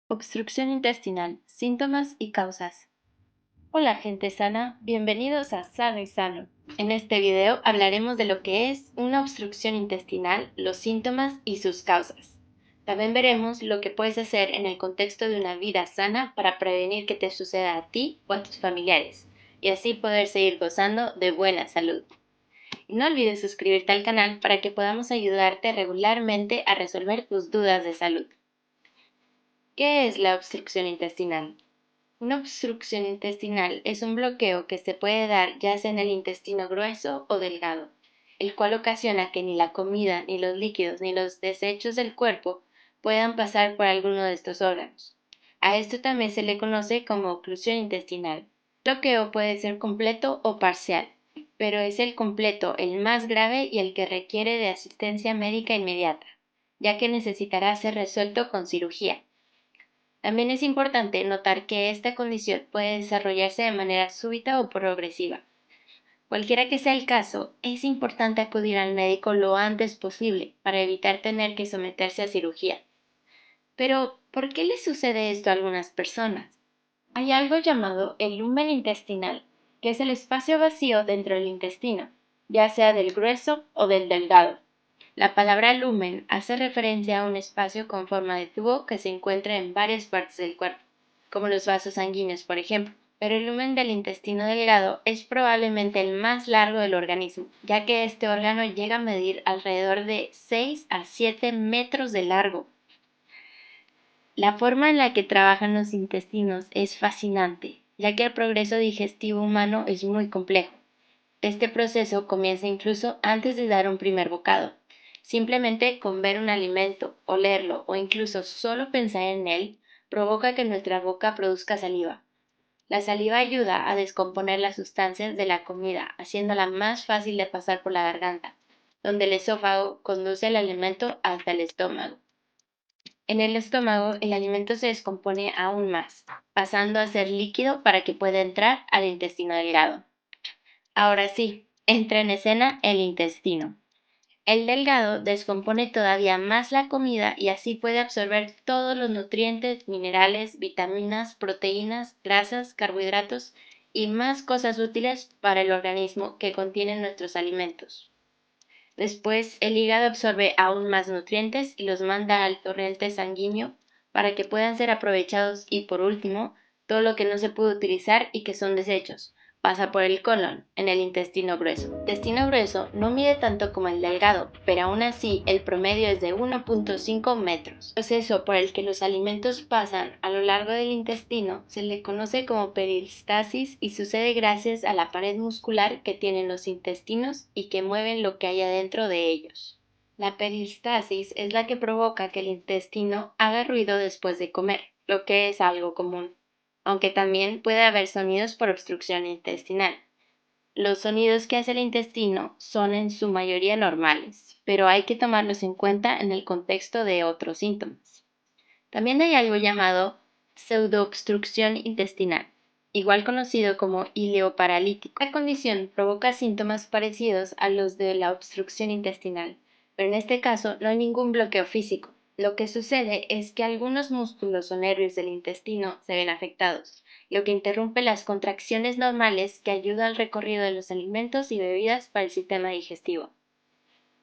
Obstrucción intestinal, síntomas y causas. Hola gente sana, bienvenidos a Sano y Sano. En este video hablaremos de lo que es una obstrucción intestinal, los síntomas y sus causas. También veremos lo que puedes hacer en el contexto de una vida sana para prevenir que te suceda a ti o a tus familiares, y así poder seguir gozando de buena salud. Y no olvides suscribirte al canal para que podamos ayudarte regularmente a resolver tus dudas de salud. ¿Qué es la obstrucción intestinal? Una obstrucción intestinal es un bloqueo que se puede dar ya sea en el intestino grueso o delgado, el cual ocasiona que ni la comida, ni los líquidos, ni los desechos del cuerpo puedan pasar por alguno de estos órganos. A esto también se le conoce como oclusión intestinal. El bloqueo puede ser completo o parcial, pero es el completo el más grave y el que requiere de asistencia médica inmediata, ya que necesitará ser resuelto con cirugía. También es importante notar que esta condición puede desarrollarse de manera súbita o progresiva. Cualquiera que sea el caso, es importante acudir al médico lo antes posible para evitar tener que someterse a cirugía. Pero, ¿por qué le sucede esto a algunas personas? Hay algo llamado el lumen intestinal, que es el espacio vacío dentro del intestino, ya sea del grueso o del delgado. La palabra lumen hace referencia a un espacio con forma de tubo que se encuentra en varias partes del cuerpo, como los vasos sanguíneos, por ejemplo. Pero el lumen del intestino delgado es probablemente el más largo del organismo, ya que este órgano llega a medir alrededor de 6 a 7 metros de largo. La forma en la que trabajan los intestinos es fascinante, ya que el progreso digestivo humano es muy complejo. Este proceso comienza incluso antes de dar un primer bocado. Simplemente con ver un alimento, olerlo o incluso solo pensar en él, provoca que nuestra boca produzca saliva. La saliva ayuda a descomponer las sustancias de la comida, haciéndola más fácil de pasar por la garganta, donde el esófago conduce el alimento hasta el estómago. En el estómago, el alimento se descompone aún más, pasando a ser líquido para que pueda entrar al intestino delgado. Ahora sí, entra en escena el intestino. El delgado descompone todavía más la comida y así puede absorber todos los nutrientes, minerales, vitaminas, proteínas, grasas, carbohidratos y más cosas útiles para el organismo que contienen nuestros alimentos. Después, el hígado absorbe aún más nutrientes y los manda al torrente sanguíneo para que puedan ser aprovechados y por último, todo lo que no se pudo utilizar y que son desechos pasa por el colon, en el intestino grueso. El intestino grueso no mide tanto como el delgado, pero aún así el promedio es de 1.5 metros. El proceso por el que los alimentos pasan a lo largo del intestino se le conoce como peristalsis y sucede gracias a la pared muscular que tienen los intestinos y que mueven lo que hay adentro de ellos. La peristalsis es la que provoca que el intestino haga ruido después de comer, lo que es algo común, aunque también puede haber sonidos por obstrucción intestinal. Los sonidos que hace el intestino son en su mayoría normales, pero hay que tomarlos en cuenta en el contexto de otros síntomas. También hay algo llamado pseudoobstrucción intestinal, igual conocido como ileoparalítico. Esta condición provoca síntomas parecidos a los de la obstrucción intestinal, pero en este caso no hay ningún bloqueo físico. Lo que sucede es que algunos músculos o nervios del intestino se ven afectados, lo que interrumpe las contracciones normales que ayudan al recorrido de los alimentos y bebidas para el sistema digestivo.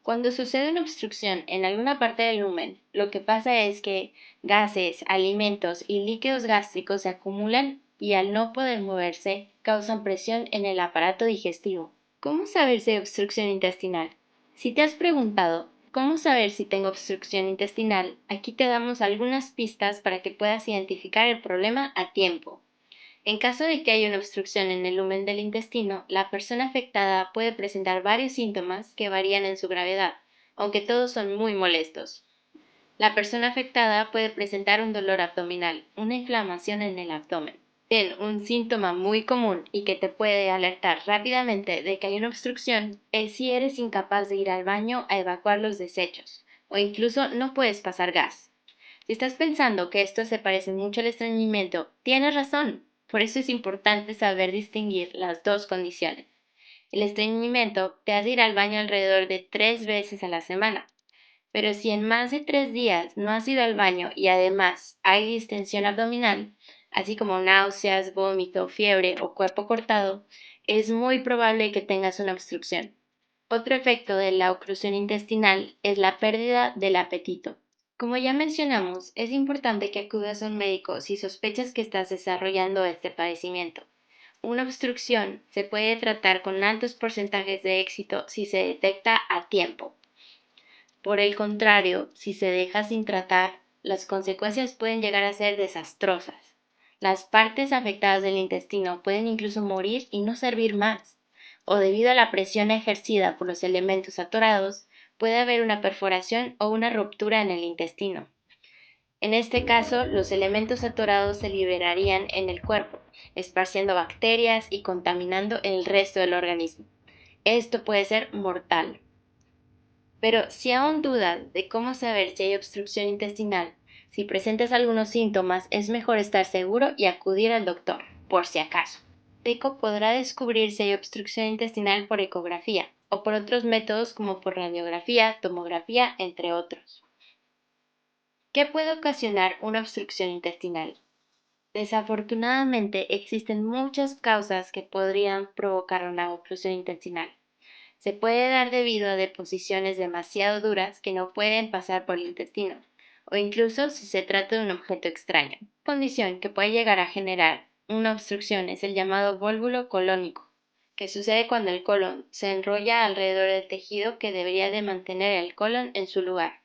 Cuando sucede una obstrucción en alguna parte del lumen, lo que pasa es que gases, alimentos y líquidos gástricos se acumulan y al no poder moverse, causan presión en el aparato digestivo. ¿Cómo saber si hay obstrucción intestinal? Si te has preguntado cómo saber si tengo obstrucción intestinal, aquí te damos algunas pistas para que puedas identificar el problema a tiempo. En caso de que haya una obstrucción en el lumen del intestino, la persona afectada puede presentar varios síntomas que varían en su gravedad, aunque todos son muy molestos. La persona afectada puede presentar un dolor abdominal, una inflamación en el abdomen. Bien, un síntoma muy común y que te puede alertar rápidamente de que hay una obstrucción es si eres incapaz de ir al baño a evacuar los desechos, o incluso no puedes pasar gas. Si estás pensando que esto se parece mucho al estreñimiento, tienes razón. Por eso es importante saber distinguir las dos condiciones. El estreñimiento te hace ir al baño alrededor de 3 veces a la semana. Pero si en más de 3 días no has ido al baño y además hay distensión abdominal, así como náuseas, vómito, fiebre o cuerpo cortado, es muy probable que tengas una obstrucción. Otro efecto de la oclusión intestinal es la pérdida del apetito. Como ya mencionamos, es importante que acudas a un médico si sospechas que estás desarrollando este padecimiento. Una obstrucción se puede tratar con altos porcentajes de éxito si se detecta a tiempo. Por el contrario, si se deja sin tratar, las consecuencias pueden llegar a ser desastrosas. Las partes afectadas del intestino pueden incluso morir y no servir más, o debido a la presión ejercida por los elementos atorados, puede haber una perforación o una ruptura en el intestino. En este caso, los elementos atorados se liberarían en el cuerpo, esparciendo bacterias y contaminando el resto del organismo. Esto puede ser mortal. Pero si aún dudas de cómo saber si hay obstrucción intestinal, si presentas algunos síntomas, es mejor estar seguro y acudir al doctor, por si acaso. El médico podrá descubrir si hay obstrucción intestinal por ecografía o por otros métodos como por radiografía, tomografía, entre otros. ¿Qué puede ocasionar una obstrucción intestinal? Desafortunadamente, existen muchas causas que podrían provocar una oclusión intestinal. Se puede dar debido a deposiciones demasiado duras que no pueden pasar por el intestino, o incluso si se trata de un objeto extraño. Una condición que puede llegar a generar una obstrucción es el llamado vólvulo colónico, que sucede cuando el colon se enrolla alrededor del tejido que debería de mantener el colon en su lugar.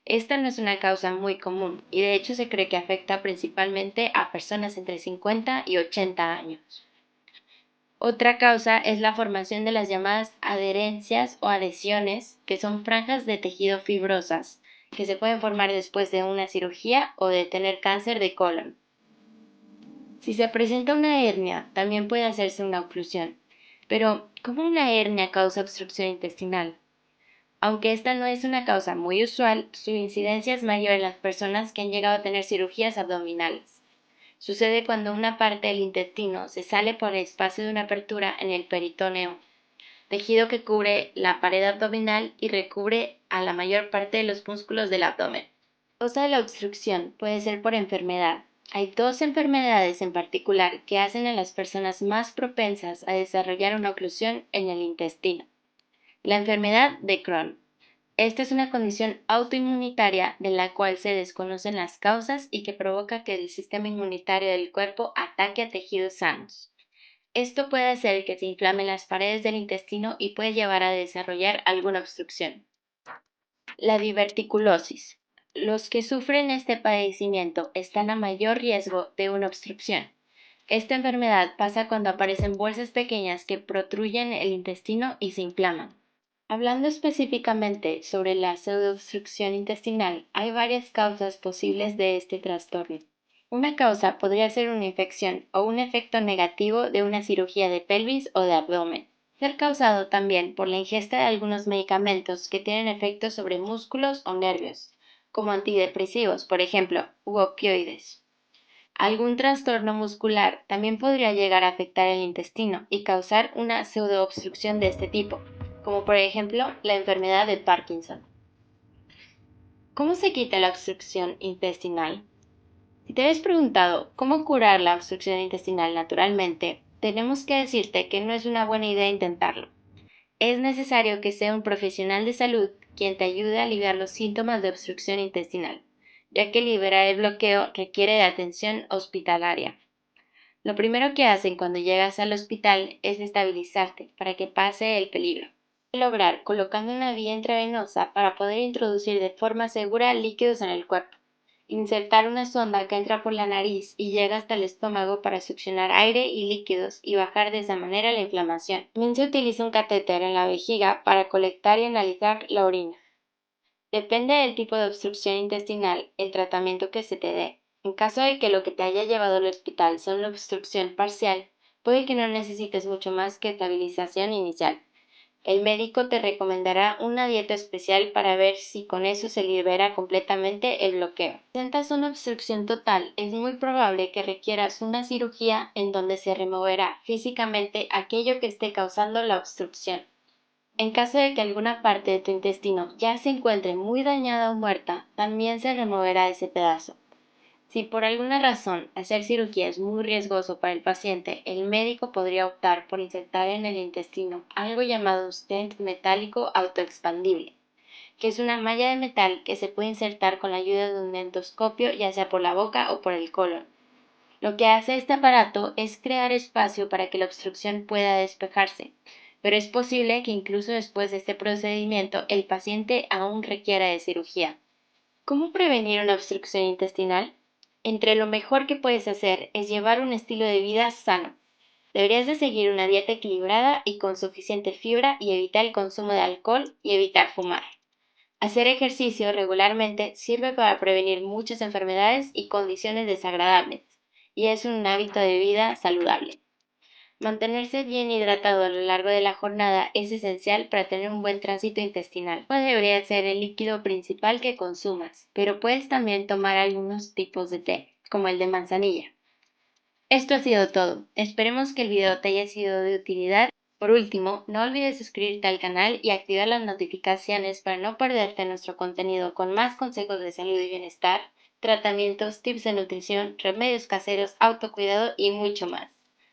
Esta no es una causa muy común y de hecho se cree que afecta principalmente a personas entre 50 y 80 años. Otra causa es la formación de las llamadas adherencias o adhesiones, que son franjas de tejido fibrosas, que se pueden formar después de una cirugía o de tener cáncer de colon. Si se presenta una hernia, también puede hacerse una oclusión. Pero, ¿cómo una hernia causa obstrucción intestinal? Aunque esta no es una causa muy usual, su incidencia es mayor en las personas que han llegado a tener cirugías abdominales. Sucede cuando una parte del intestino se sale por el espacio de una apertura en el peritoneo, tejido que cubre la pared abdominal y recubre a la mayor parte de los músculos del abdomen. La causa de la obstrucción puede ser por enfermedad. Hay dos enfermedades en particular que hacen a las personas más propensas a desarrollar una oclusión en el intestino. La enfermedad de Crohn. Esta es una condición autoinmunitaria de la cual se desconocen las causas y que provoca que el sistema inmunitario del cuerpo ataque a tejidos sanos. Esto puede hacer que se inflamen las paredes del intestino y puede llevar a desarrollar alguna obstrucción. La diverticulosis. Los que sufren este padecimiento están a mayor riesgo de una obstrucción. Esta enfermedad pasa cuando aparecen bolsas pequeñas que protruyen el intestino y se inflaman. Hablando específicamente sobre la pseudoobstrucción intestinal, hay varias causas posibles de este trastorno. Una causa podría ser una infección o un efecto negativo de una cirugía de pelvis o de abdomen. Ser causado también por la ingesta de algunos medicamentos que tienen efectos sobre músculos o nervios, como antidepresivos, por ejemplo, u opioides. Algún trastorno muscular también podría llegar a afectar el intestino y causar una pseudoobstrucción de este tipo, como por ejemplo la enfermedad de Parkinson. ¿Cómo se quita la obstrucción intestinal? Si te habías preguntado cómo curar la obstrucción intestinal naturalmente, tenemos que decirte que no es una buena idea intentarlo. Es necesario que sea un profesional de salud quien te ayude a aliviar los síntomas de obstrucción intestinal, ya que liberar el bloqueo requiere de atención hospitalaria. Lo primero que hacen cuando llegas al hospital es estabilizarte para que pase el peligro. Puede lograr colocando una vía intravenosa para poder introducir de forma segura líquidos en el cuerpo. Insertar una sonda que entra por la nariz y llega hasta el estómago para succionar aire y líquidos y bajar de esa manera la inflamación. También se utiliza un catéter en la vejiga para colectar y analizar la orina. Depende del tipo de obstrucción intestinal, el tratamiento que se te dé. En caso de que lo que te haya llevado al hospital sea una obstrucción parcial, puede que no necesites mucho más que estabilización inicial. El médico te recomendará una dieta especial para ver si con eso se libera completamente el bloqueo. Si presentas una obstrucción total, es muy probable que requieras una cirugía en donde se removerá físicamente aquello que esté causando la obstrucción. En caso de que alguna parte de tu intestino ya se encuentre muy dañada o muerta, también se removerá ese pedazo. Si por alguna razón hacer cirugía es muy riesgoso para el paciente, el médico podría optar por insertar en el intestino algo llamado un stent metálico autoexpandible, que es una malla de metal que se puede insertar con la ayuda de un endoscopio, ya sea por la boca o por el colon. Lo que hace este aparato es crear espacio para que la obstrucción pueda despejarse, pero es posible que incluso después de este procedimiento el paciente aún requiera de cirugía. ¿Cómo prevenir una obstrucción intestinal? Entre lo mejor que puedes hacer es llevar un estilo de vida sano. Deberías de seguir una dieta equilibrada y con suficiente fibra y evitar el consumo de alcohol y evitar fumar. Hacer ejercicio regularmente sirve para prevenir muchas enfermedades y condiciones desagradables, y es un hábito de vida saludable. Mantenerse bien hidratado a lo largo de la jornada es esencial para tener un buen tránsito intestinal. No debería ser el líquido principal que consumas, pero puedes también tomar algunos tipos de té, como el de manzanilla. Esto ha sido todo. Esperemos que el video te haya sido de utilidad. Por último, no olvides suscribirte al canal y activar las notificaciones para no perderte nuestro contenido con más consejos de salud y bienestar, tratamientos, tips de nutrición, remedios caseros, autocuidado y mucho más.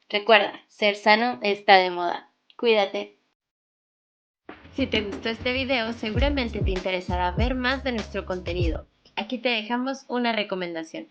Recuerda, ser sano está de moda. Cuídate. Si te gustó este video, seguramente te interesará ver más de nuestro contenido. Aquí te dejamos una recomendación.